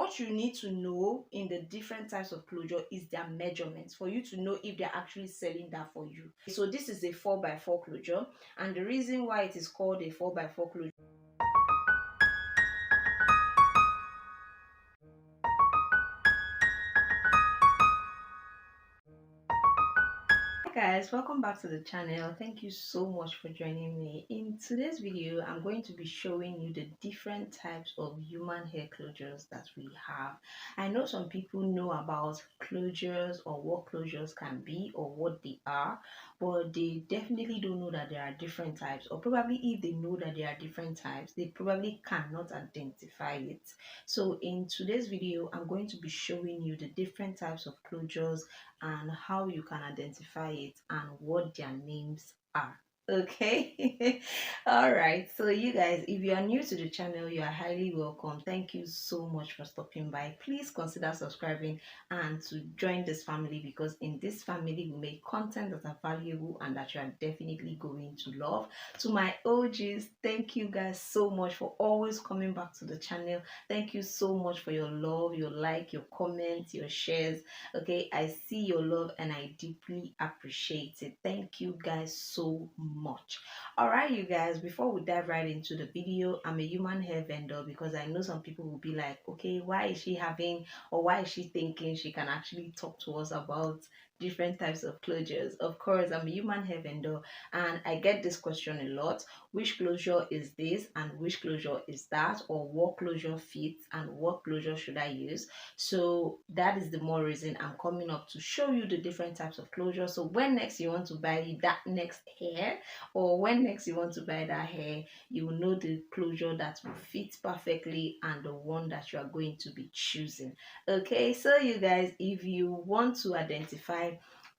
what you need to know in the different types of closure is their measurements for you to know if they're actually selling that for you. So this is a 4x4 closure, and the reason why it is called a 4x4 closure. Guys, welcome back to the channel. Thank you so much for joining me. In today's video, I'm going to be showing you the different types of human hair closures that we have. I know some people know about closures or what closures can be or what they are, but they definitely don't know that there are different types, or probably if they know that there are different types, they probably cannot identify it. So in today's video, I'm going to be showing you the different types of closures and how you can identify it and what their names are. Okay. All right, so you guys, if you are new to the channel, you are highly welcome. Thank you so much for stopping by. Please consider subscribing and to join this family, because in this family we make content that are valuable and that you are definitely going to love. To my OGs, thank you guys so much for always coming back to the channel. Thank you so much for your love, your like, your comments, your shares. Okay, I see your love and I deeply appreciate it. Thank you guys so much. All right, you guys, before we dive right into the video, I'm a human hair vendor, because I know some people will be like, okay, why is she having, or why is she thinking she can actually talk to us about different types of closures? Of course, I'm a human hair vendor, and I get this question a lot: which closure is this and which closure is that, or what closure fits and what closure should I use? So that is the more reason I'm coming up to show you the different types of closure. So when next you want to buy that next hair, or when next you want to buy that hair, you will know the closure that will fit perfectly and the one that you are going to be choosing. Okay, so you guys, if you want to identify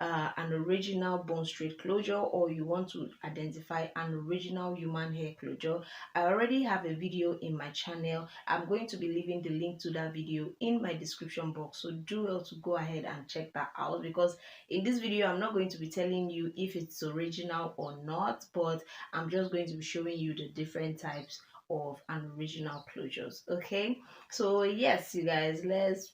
an original bone straight closure, or you want to identify an original human hair closure, I already have a video in my channel. I'm going to be leaving the link to that video in my description box, so do well to go ahead and check that out, because in this video I'm not going to be telling you if it's original or not, but I'm just going to be showing you the different types of an original closures. Okay, so yes, you guys, let's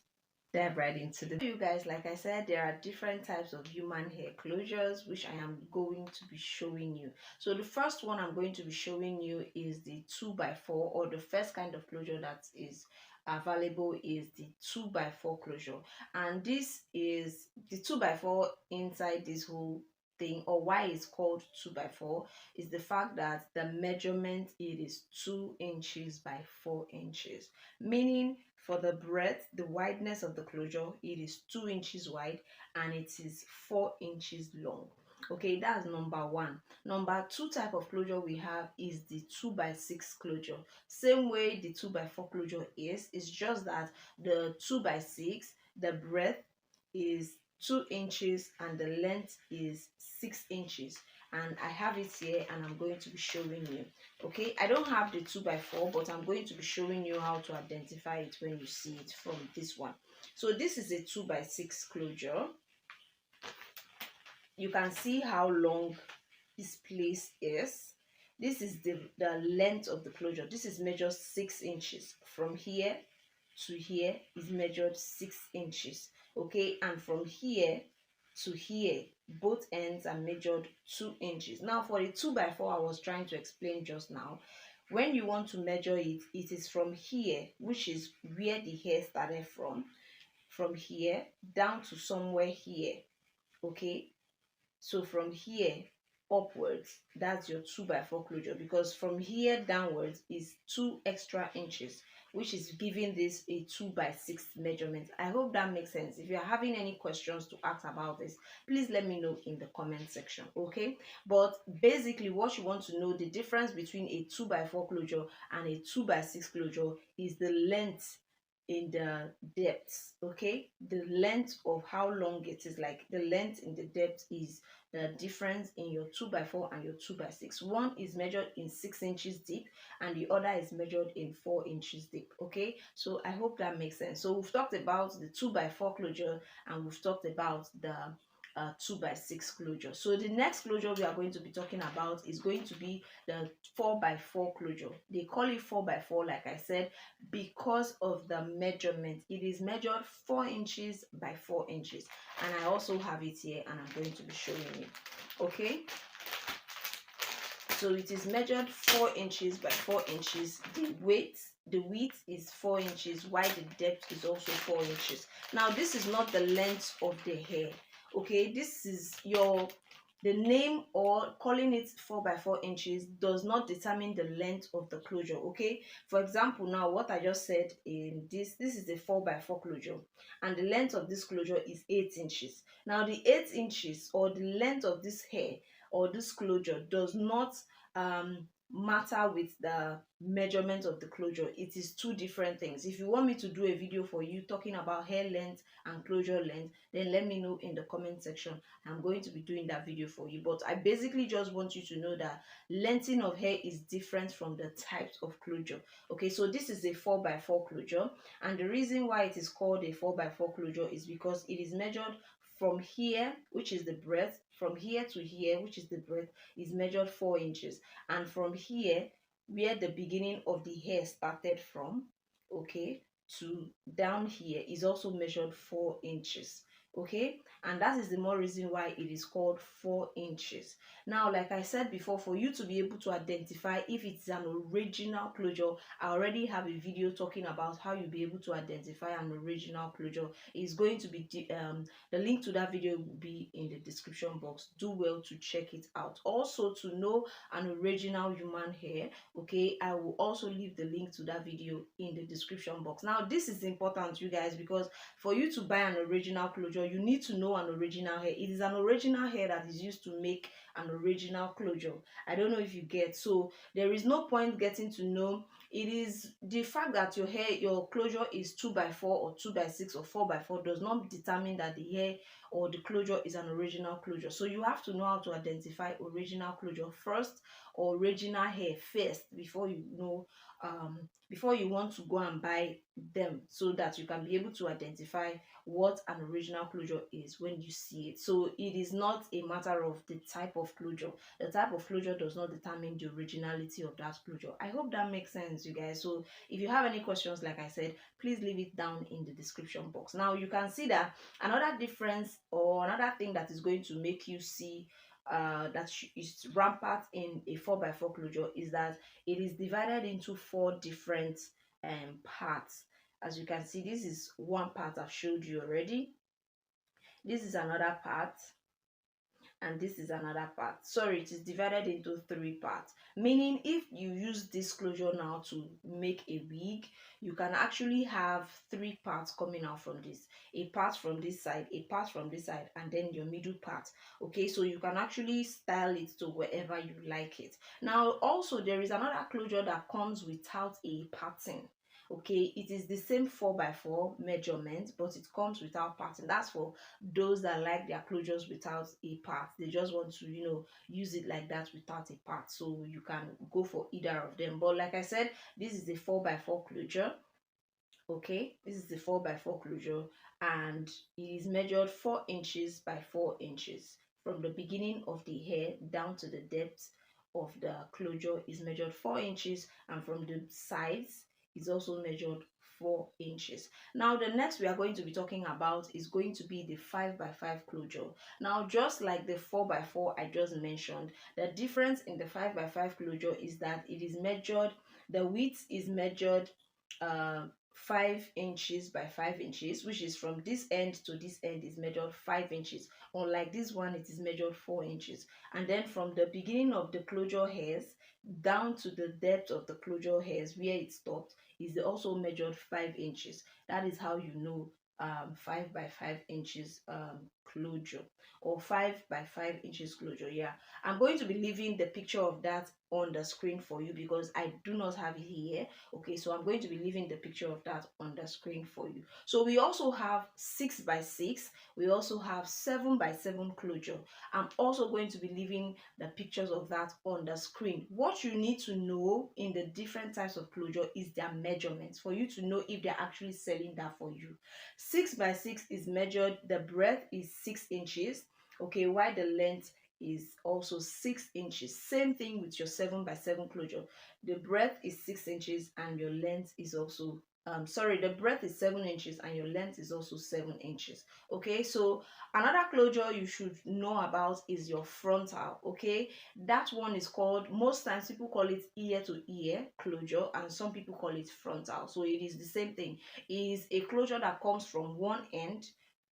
dive right into the you guys. Like I said, there are different types of human hair closures which I am going to be showing you. So the first one I'm going to be showing you is the 2x4, or the first kind of closure that is available is the 2x4 closure. And this is the 2x4 inside this whole thing, or why it's called 2x4, is the fact that the measurement, it is 2 inches by 4 inches, meaning for the breadth, the wideness of the closure, it is 2 inches wide and it is 4 inches long. Okay, that's number one. Number two type of closure we have is the 2x6 closure. Same way the 2x4 closure is, it's just that the 2x6, the breadth is 2 inches and the length is 6 inches. And I have it here and I'm going to be showing you. Okay, I don't have the 2x4, but I'm going to be showing you how to identify it when you see it from this one. So this is a 2x6 closure. You can see how long this place is. This is the length of the closure. This is measured 6 inches. From here to here is measured 6 inches. Okay, and from here to here, both ends are measured 2 inches. Now for the 2x4 I was trying to explain just now, when you want to measure it, it is from here, which is where the hair started from here down to somewhere here. Okay, so from here upwards, that's your 2x4 closure, because from here downwards is 2 extra inches, which is giving this a 2x6 measurement. I hope that makes sense. If you're having any questions to ask about this, please let me know in the comment section. Okay, but basically what you want to know, the difference between a 2x4 closure and a 2x6 closure is the length in the depth. Okay, the length of how long it is, like the length in the depth is the difference in your 2x4 and your 2x6. One is measured in 6 inches deep and the other is measured in 4 inches deep. Okay, so I hope that makes sense. So we've talked about the 2x4 closure and we've talked about the 2x6 closure. So the next closure we are going to be talking about is going to be the 4x4 closure. They call it 4x4, like I said, because of the measurement. It is measured 4 inches by 4 inches, and I also have it here and I'm going to be showing you. Okay, so it is measured 4 inches by 4 inches. The width is 4 inches, while the depth is also 4 inches. Now this is not the length of the hair. Okay, this is the name, or calling it 4 by 4 inches does not determine the length of the closure. Okay, for example, now what I just said, in this is a 4 by 4 closure, and the length of this closure is 8 inches. Now the 8 inches, or the length of this hair or this closure, does not matter with the measurement of the closure. It is two different things. If you want me to do a video for you talking about hair length and closure length, then let me know in the comment section. I'm going to be doing that video for you. But I basically just want you to know that lengthening of hair is different from the types of closure. Okay, so this is a 4 by 4 closure, and the reason why it is called a 4 by 4 closure is because it is measured from here, which is the breadth, from here to here, which is the breadth, is measured 4 inches, and from here, where the beginning of the hair started from, okay, to down here is also measured 4 inches. Okay, and that is the more reason why it is called 4 inches. Now, like I said before, for you to be able to identify if it's an original closure, I already have a video talking about how you'll be able to identify an original closure. It's going to be the link to that video will be in the description box. Do well to check it out. Also, to know an original human hair, okay, I will also leave the link to that video in the description box. Now this is important, you guys, because for you to buy an original closure, you need to know an original hair. It is an original hair that is used to make an original closure. I don't know if you get. So there is no point getting to know. It is the fact that your closure is 2 by 4 or 2 by 6 or 4 by 4 does not determine that the hair or the closure is an original closure. So you have to know how to identify original closure first, or original hair first, before you know before you want to go and buy them, so that you can be able to identify what an original closure is when you see it. So it is not a matter of the type of closure. The type of closure does not determine the originality of that closure. I hope that makes sense, you guys. So if you have any questions, like I said, please leave it down in the description box. Now you can see that another difference, or another thing that is going to make you see that is rampant in a 4 by 4 closure, is that it is divided into 4 different parts. As you can see, this is one part I've showed you already. This is another part, and this is another part. Sorry, it is divided into 3 parts, meaning if you use this closure now to make a wig, you can actually have 3 parts coming out from this: a part from this side, a part from this side, and then your middle part. Okay, so you can actually style it to wherever you like it. Now also, there is another closure that comes without a pattern. Okay, it is the same 4 by 4 measurement, but it comes without pattern. That's for those that like their closures without a part. They just want to, use it like that without a part. So you can go for either of them. But like I said, this is the 4 by 4 closure. Okay, this is the 4 by 4 closure, and it is measured 4 inches by 4 inches. From the beginning of the hair down to the depth of the closure is measured 4 inches, and from the sides is also measured 4 inches. Now the next we are going to be talking about is going to be the 5 by 5 closure. Now, just like the 4 by 4 I just mentioned, the difference in the 5 by 5 closure is that it is measured, the width is measured 5 inches by 5 inches, which is from this end to this end is measured 5 inches. Unlike this one, it is measured 4 inches. And then from the beginning of the closure hairs down to the depth of the closure hairs where it stopped is also measured 5 inches. That is how you know 5 by 5 inches closure, or 5 by 5 inches closure. Yeah, I'm going to be leaving the picture of that on the screen for you because I do not have it here. Okay, so I'm going to be leaving the picture of that on the screen for you. So we also have 6 by 6, we also have 7 by 7 closure. I'm also going to be leaving the pictures of that on the screen. What you need to know in the different types of closure is their measurements, for you to know if they're actually selling that for you. 6 by 6 is measured, the breadth is 6 inches, Okay, while the length is also 6 inches. Same thing with your 7x7 closure. The breadth is 6 inches and your length is also sorry, the breadth is 7 inches and your length is also 7 inches. Okay, so another closure you should know about is your frontal. Okay, that one is called, most times people call it ear to ear closure and some people call it frontal. So it is the same thing. It is a closure that comes from one end,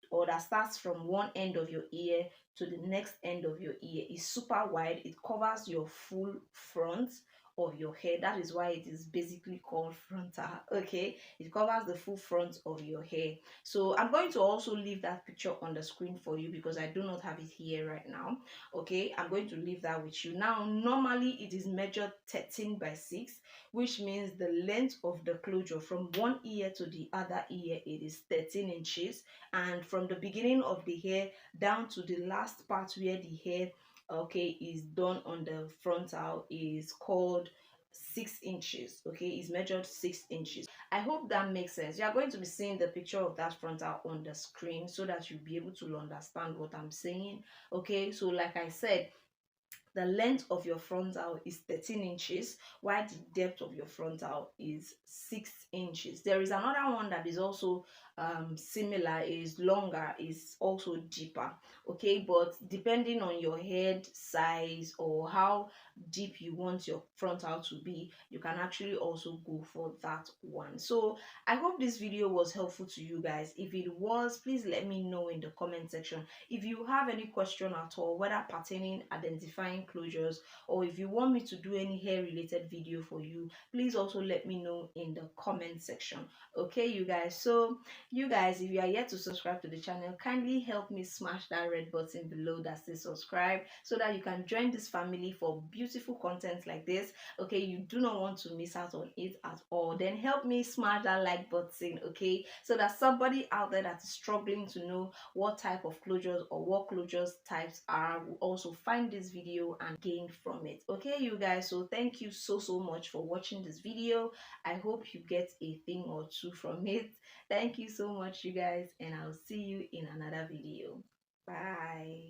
or that starts from one end of your ear to the next end of your ear. Is super wide. It covers your full front of your hair. That is why it is basically called frontal. Okay, it covers the full front of your hair. So I'm going to also leave that picture on the screen for you because I do not have it here right now. Okay, I'm going to leave that with you. Now normally it is measured 13x6, which means the length of the closure from one ear to the other ear, it is 13 inches, and from the beginning of the hair down to the last part where the hair, okay, is done on the frontal, is called 6 inches. Okay, is measured 6 inches. I hope that makes sense. You are going to be seeing the picture of that frontal on the screen so that you'll be able to understand what I'm saying. Okay, so like I said, the length of your frontal is 13 inches, while the depth of your frontal is 6 inches. There is another one that is also similar, is longer, is also deeper. Okay, but depending on your head size or how deep you want your frontal to be, you can actually also go for that one. So I hope this video was helpful to you guys. If it was, please let me know in the comment section. If you have any question at all, whether pertaining identifying closures, or if you want me to do any hair related video for you, please also let me know in the comment section. Okay, you guys. So you guys, if you are yet to subscribe to the channel, kindly help me smash that red button below that says subscribe so that you can join this family for beautiful content like this. Okay, you do not want to miss out on it at all. Then help me smash that like button, okay, so that somebody out there that is struggling to know what type of closures or what closures types are will also find this video and gain from it. Okay, you guys, so thank you so much for watching this video. I hope you get a thing or two from it. Thank you so much, you guys, and I'll see you in another video. Bye.